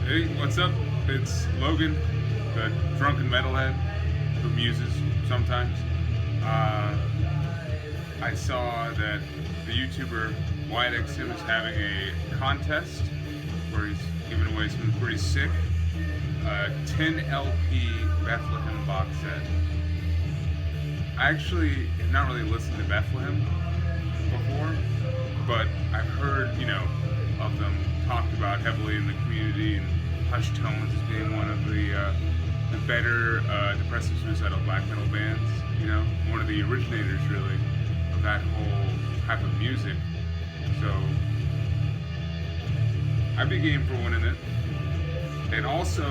Hey, what's up? It's Logan, the drunken metalhead who muses sometimes. I saw that the YouTuber Wyatt is having a contest where he's giving away some pretty sick 10 LP Bethlehem Box Set. I actually have not really listened to Bethlehem before, but I've heard, of them talked about heavily in the community, and Hush Tones as being one of the better depressive suicidal black metal bands, one of the originators really of that whole type of music. So I'd be game for winning it. And also,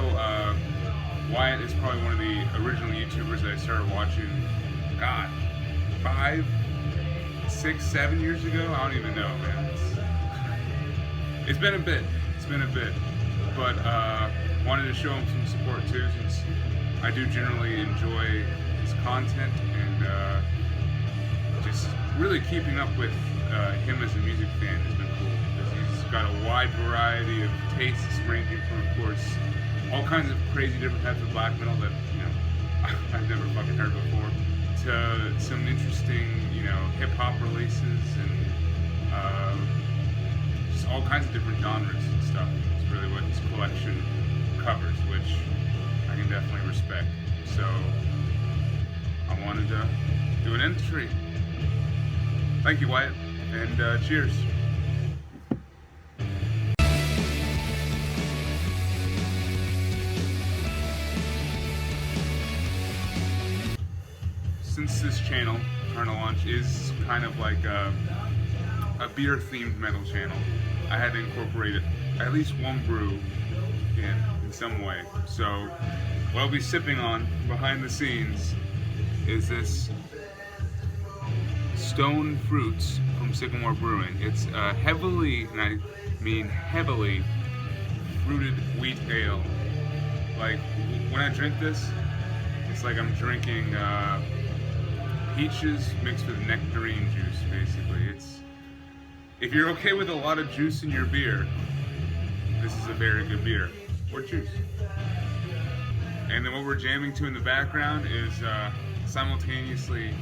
Wyatt is probably one of the original YouTubers that I started watching, 5, 6, 7 years ago? I don't even know, man. It's been a bit. But wanted to show him some support too, since I do generally enjoy his content, and just really keeping up with him as a music fan has been cool, because he's got a wide variety of tastes, ranging from, of course, all kinds of crazy different types of black metal that I've never fucking heard before, to some interesting hip hop releases, and just all kinds of different genres and stuff. It's really what his collection covers, which I can definitely respect. So I wanted to do an entry. Thank you, Wyatt, and cheers. Since this channel, trying to launch, is kind of like a beer-themed metal channel, I had to incorporate at least one brew in some way. So what I'll be sipping on behind the scenes is this Stone Fruits from Sycamore Brewing. It's heavily, and I mean heavily, fruited wheat ale. Like, when I drink this, it's like I'm drinking peaches mixed with nectarine juice, basically. If you're okay with a lot of juice in your beer, this is a very good beer, or juice. And then what we're jamming to in the background is simultaneously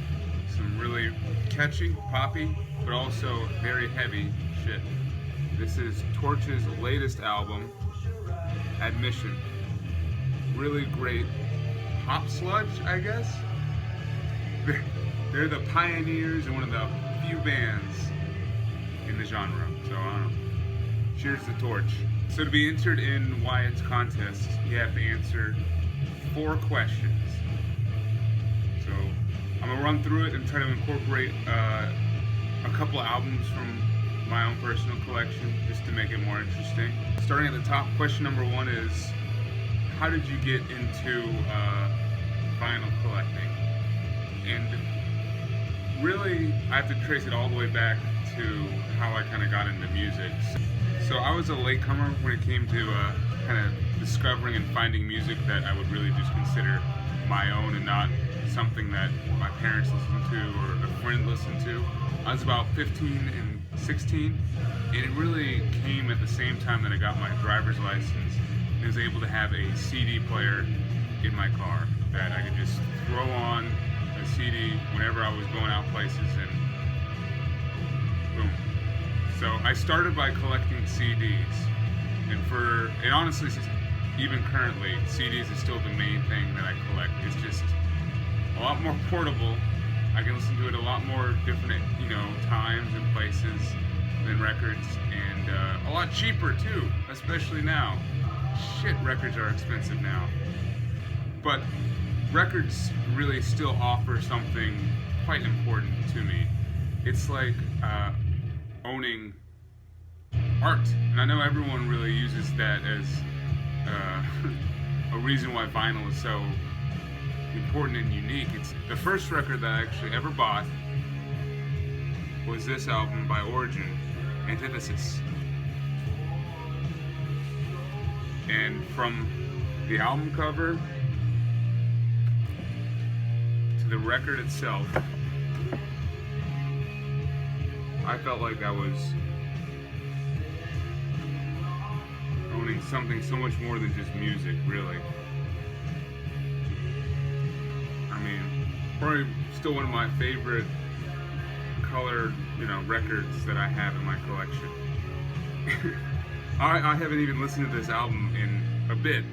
some really catchy, poppy, but also very heavy shit. This is Torch's latest album, Admission. Really great hop sludge, I guess. They're the pioneers and one of the few bands in the genre, so I don't know. Cheers to Torch. So to be entered in Wyatt's contest, you have to answer 4 questions. So I'm gonna run through it and try to incorporate a couple albums from my own personal collection, just to make it more interesting. Starting at the top, question number 1 is, how did you get into vinyl collecting? And really, I have to trace it all the way back to how I kind of got into music. So I was a latecomer when it came to kind of discovering and finding music that I would really just consider my own, and not something that my parents listened to or a friend listened to. I was about 15 and 16, and it really came at the same time that I got my driver's license and was able to have a CD player in my car that I could just throw on a CD whenever I was going out places, and boom. So I started by collecting CDs, and honestly, even currently, CDs is still the main thing that I collect. It's just a lot more portable. I can listen to it a lot more different, times and places than records, and a lot cheaper too, especially now. Shit, records are expensive now. But records really still offer something quite important to me. It's like owning art, and I know everyone really uses that as a reason why vinyl is so important and unique. It's the first record that I actually ever bought was this album by Origin, Antithesis. And from the album cover to the record itself, I felt like I was owning something so much more than just music, really. I mean, probably still one of my favorite colored, records that I have in my collection. I haven't even listened to this album in a bit,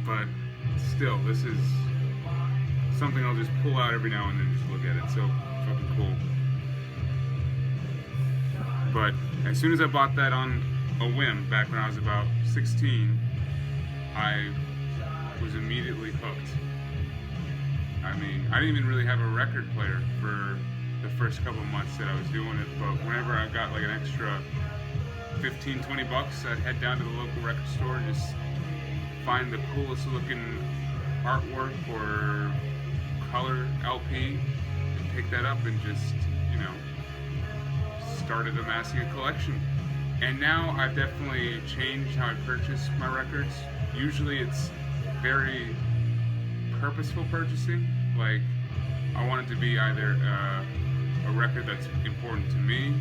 but still, this is something I'll just pull out every now and then, just look at it. So fucking cool. But as soon as I bought that on a whim back when I was about 16, I was immediately hooked. I mean, I didn't even really have a record player for the first couple months that I was doing it, but whenever I got like an extra 15-20 bucks, I'd head down to the local record store and just find the coolest looking artwork or color LP and pick that up and just, started amassing a collection. And now I've definitely changed how I purchase my records. Usually it's very purposeful purchasing. Like, I want it to be either a record that's important to me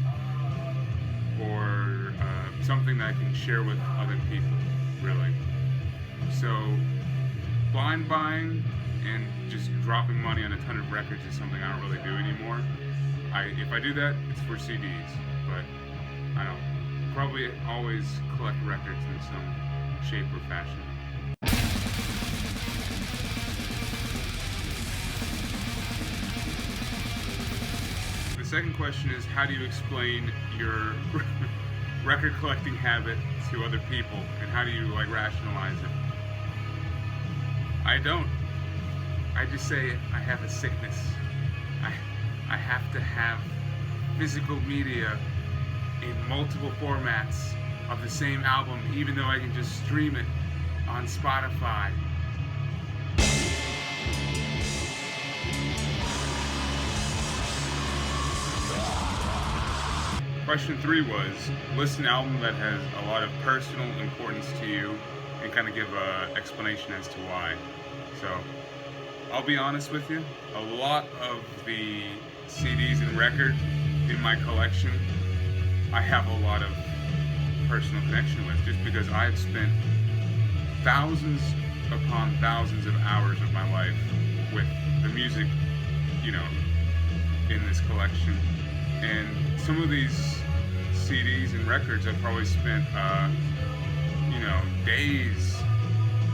or something that I can share with other people, really. So blind buying and just dropping money on a ton of records is something I don't really do anymore. If I do that, it's for CDs, but I don't. Probably always collect records in some shape or fashion. The second question is, how do you explain your record collecting habit to other people, and how do you rationalize it? I don't. I just say I have a sickness. I have to have physical media in multiple formats of the same album, even though I can just stream it on Spotify. Question 3 was, list an album that has a lot of personal importance to you and kind of give an explanation as to why. So, I'll be honest with you, a lot of the CDs and records in my collection I have a lot of personal connection with, just because I've spent thousands upon thousands of hours of my life with the music, in this collection. And some of these CDs and records I've probably spent, days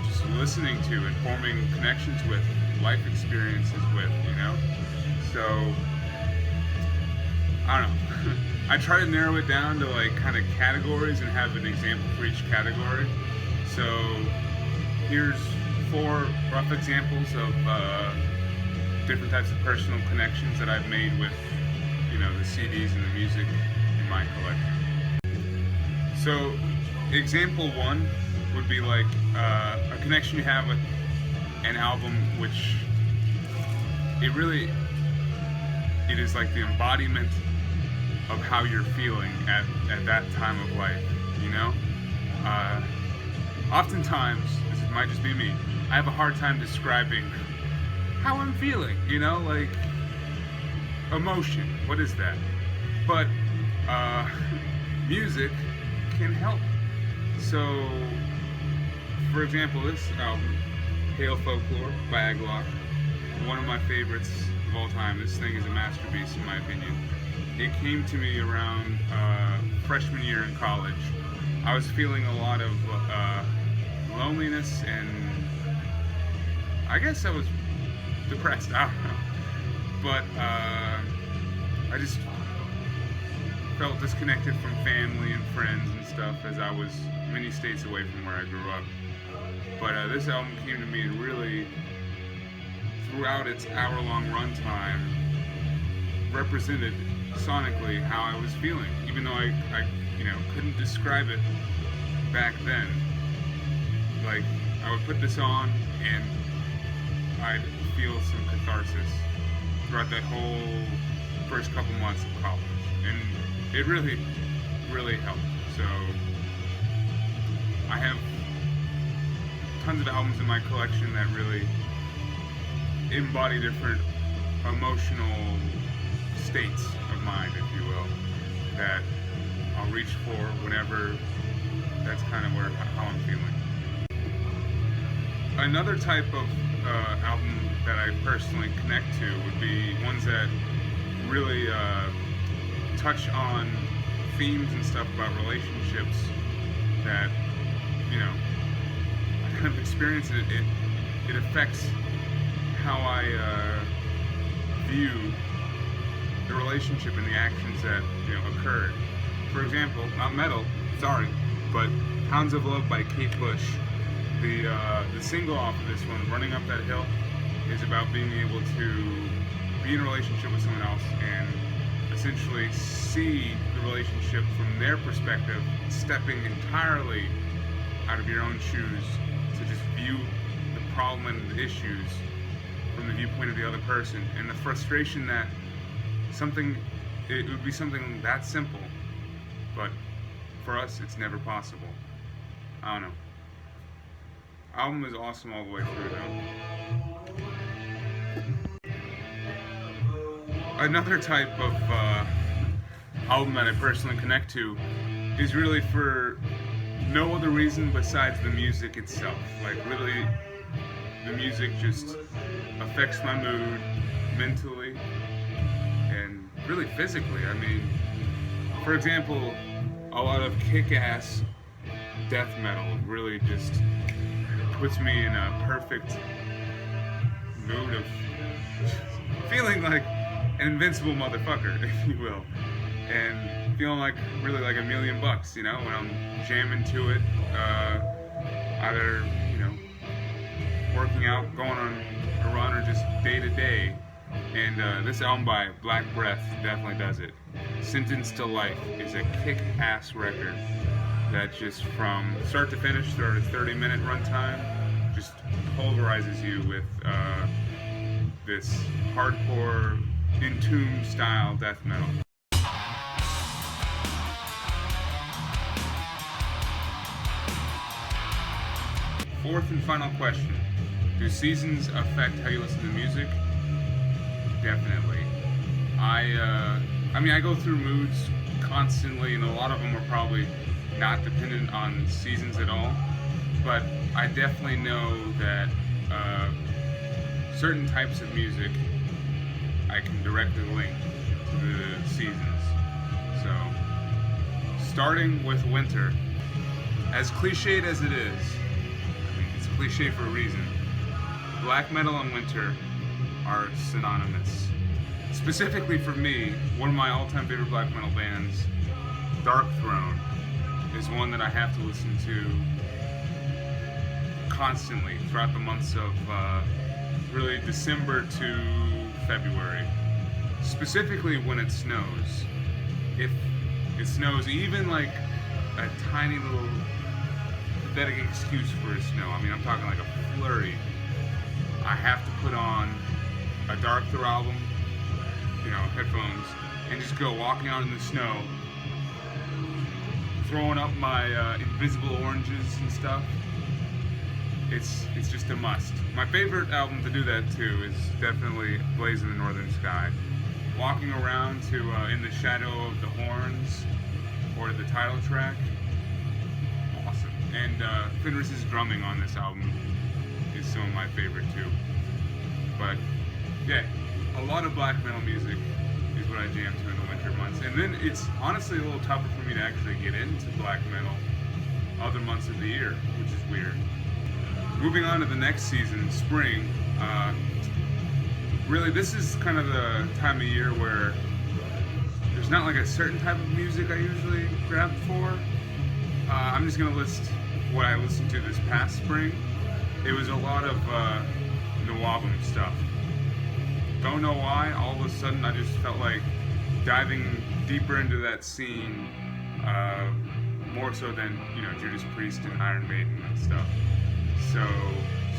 just listening to and forming connections with, life experiences with, So, I don't know. I try to narrow it down to kind of categories and have an example for each category. So, here's 4 rough examples of different types of personal connections that I've made with, the CDs and the music in my collection. So, example 1 would be a connection you have with an album which it is like the embodiment of how you're feeling at that time of life, Oftentimes, this might just be me, I have a hard time describing how I'm feeling, emotion, what is that? But music can help. So, for example, this album, Hail Folklore by Aglock, one of my favorites of all time. This thing is a masterpiece in my opinion. It came to me around freshman year in college. I was feeling a lot of loneliness, and I guess I was depressed, I don't know. But I just felt disconnected from family and friends and stuff, as I was many states away from where I grew up. But this album came to me and really, throughout its hour-long runtime, represented sonically how I was feeling, even though I couldn't describe it back then. I would put this on and I'd feel some catharsis throughout that whole first couple months of college, and it really, really helped. So I have tons of albums in my collection that really embody different emotional states of mind, if you will, that I'll reach for whenever that's kind of how I'm Another type of album that I personally connect to would be ones that really touch on themes and stuff about relationships that, you know, I kind of experience it. It affects how I view the relationship and the actions that, you know, occurred. For example, not metal, sorry, but Hounds of Love by Kate Bush. The single off of this one, Running Up That Hill, is about being able to be in a relationship with someone else and essentially see the relationship from their perspective, stepping entirely out of your own shoes to just view the problem and the issues from the viewpoint of the other person, and the frustration that it would be something that simple, but for us it's never possible. I don't know. Album is awesome all the way through though. Another type of album that I personally connect to is really for no other reason besides the music itself. Like literally, the music just affects my mood mentally and really physically. I mean, for example, a lot of kick-ass death metal really just puts me in a perfect mood of feeling like an invincible motherfucker, if you will, and feeling like really like $1,000,000, you know, when I'm jamming to it, either, you know, working out, going on a run, or just day to day. And this album by Black Breath definitely does it. Sentence to Life is a kick-ass record that just from start to finish, throughout its 30-minute runtime, just pulverizes you with this hardcore, Entomb style death metal. Fourth and final question. Do seasons affect how you listen to music? Definitely. I mean, I go through moods constantly, and a lot of them are probably not dependent on seasons at all, but I definitely know that certain types of music I can directly link to the seasons. So, starting with winter, as cliched as it is, I mean, it's cliche for a reason, black metal and winter are synonymous. Specifically for me, one of my all-time favorite black metal bands, Dark Throne, is one that I have to listen to constantly throughout the months of really December to February. Specifically when it snows. If it snows even like a tiny little pathetic excuse for a snow, I mean, I'm talking like a flurry, I have to put on a Dark Throne album, you know, headphones, and just go walking out in the snow, throwing up my invisible oranges and stuff. It's just a must. My favorite album to do that to is definitely Blaze in the Northern Sky. Walking around to In the Shadow of the Horns, or the title track, awesome. And Fenris's drumming on this album is some of my favorite too. But yeah, a lot of black metal music is what I jam to in the winter months. And then it's honestly a little tougher for me to actually get into black metal other months of the year, which is weird. Moving on to the next season, spring, really this is kind of the time of year where there's not like a certain type of music I usually grab for. I'm just going to list what I listened to this past spring. It was a lot of Nawabum stuff. Don't know why, all of a sudden I just felt like diving deeper into that scene, more so than, you know, Judas Priest and Iron Maiden and stuff. So,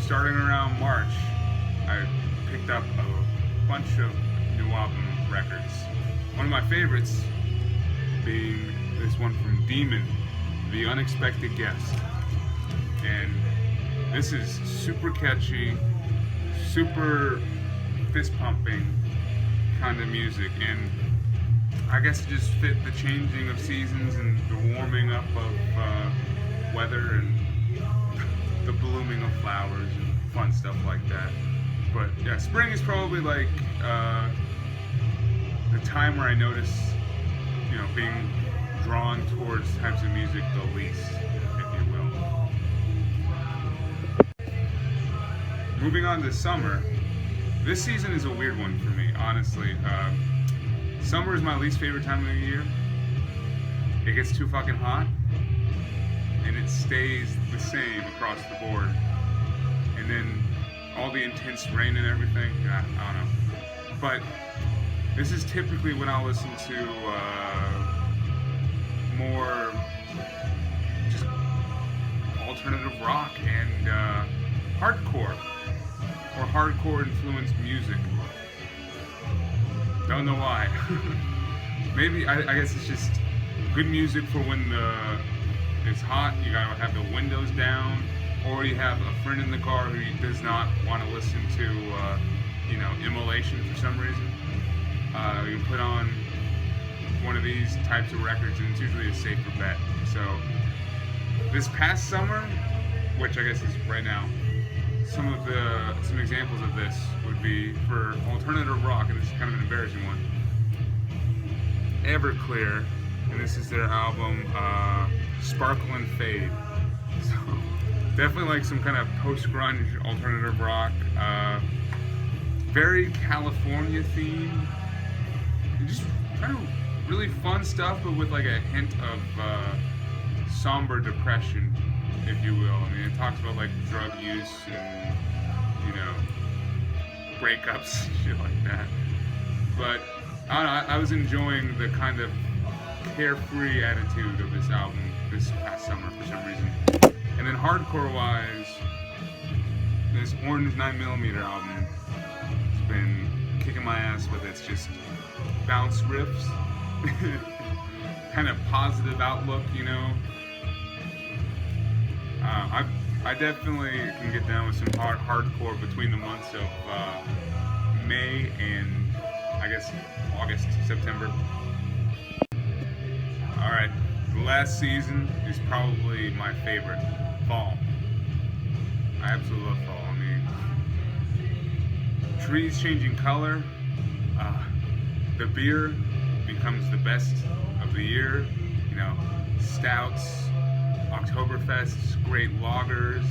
starting around March, I picked up a bunch of Nawabum records. One of my favorites being this one from Demon, The Unexpected Guest. And this is super catchy, super fist-pumping kind of music, and I guess it just fit the changing of seasons and the warming up of weather and the blooming blooming of flowers and fun stuff like that. But yeah, spring is probably like the time where I notice, being drawn towards types of music the least, if you will. Moving on to summer. This season is a weird one for me, honestly. Summer is my least favorite time of the year. It gets too fucking hot, and it stays the same across the board. And then all the intense rain and everything, I don't know. But this is typically when I'll listen to more just alternative rock and hardcore, or hardcore influenced music. Don't know why. Maybe, I guess it's just good music for when it's hot, you gotta have the windows down, or you have a friend in the car who does not want to listen to, immolation for some reason. You can put on one of these types of records, and it's usually a safer bet. So, this past summer, which I guess is right now, some examples of this would be for alternative rock, and this is kind of an embarrassing one. Everclear, and this is their album Sparkle and Fade. So definitely like some kind of post-grunge alternative rock, very California themed, and just kind of really fun stuff, but with like a hint of somber depression, if you will. I mean, it talks about like drug use and breakups, shit like that. But I don't know, I was enjoying the kind of carefree attitude of this album this past summer for some reason. And then hardcore-wise, this Orange 9mm album has been kicking my ass with its just bounce riffs, kind of positive outlook, I definitely can get down with some hardcore between the months of May and I guess August, September. Alright, the last season is probably my favorite, fall. I absolutely love fall. I mean, trees changing color, the beer becomes the best of the year, stouts, Oktoberfests, great lagers,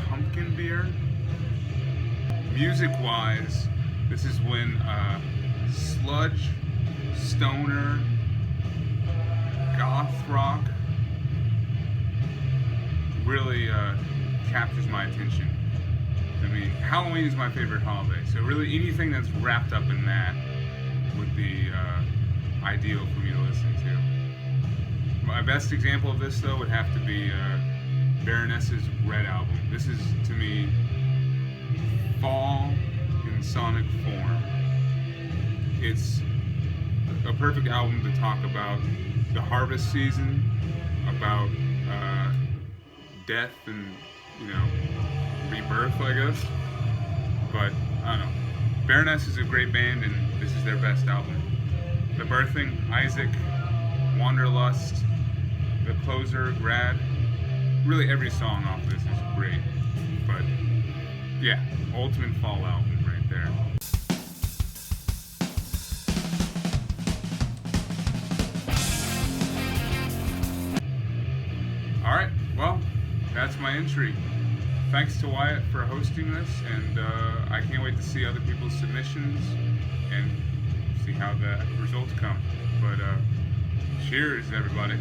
pumpkin beer. Music-wise, this is when sludge, stoner, goth rock really captures my attention. I mean, Halloween is my favorite holiday, so really anything that's wrapped up in that would be ideal for me to listen to. My best example of this, though, would have to be Baroness's Red album. This is, to me, fall in sonic form. It's a perfect album to talk about the harvest season, about death and, rebirth, I guess. But, I don't know. Baroness is a great band, and this is their best album. The Birthing, Isaac, Wanderlust, The Closer, Grad. Really every song off this is great. But, yeah, ultimate fall album right there. Alright, well, that's my entry. Thanks to Wyatt for hosting this, and I can't wait to see other people's submissions and see how the results come. But cheers, everybody.